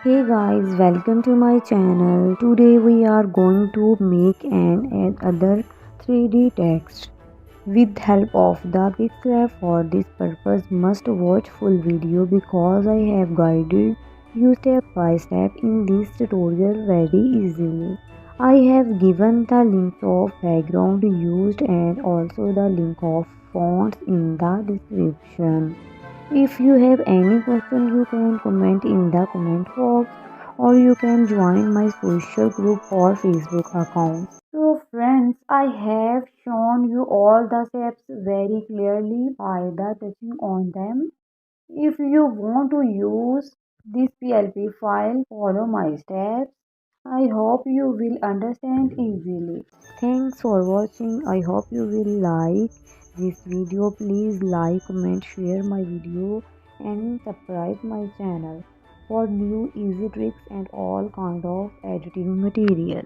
Hey guys, welcome to my channel. Today we are going to make and add other 3D text with help of the Pixellab. For this purpose must watch full video because I have guided you step by step in this tutorial very easily. I have given the links of background used and also the link of fonts in the description. If you have any question, you can comment in the comment box or you can join my social group or Facebook account. So friends, I have shown you all the steps very clearly by the touching on them. If you want to use this PLP file, follow my steps. I hope you will understand easily. Thanks for watching. I hope you will like this video. Please like, comment, share my video and subscribe my channel for new easy tricks and all kind of editing material.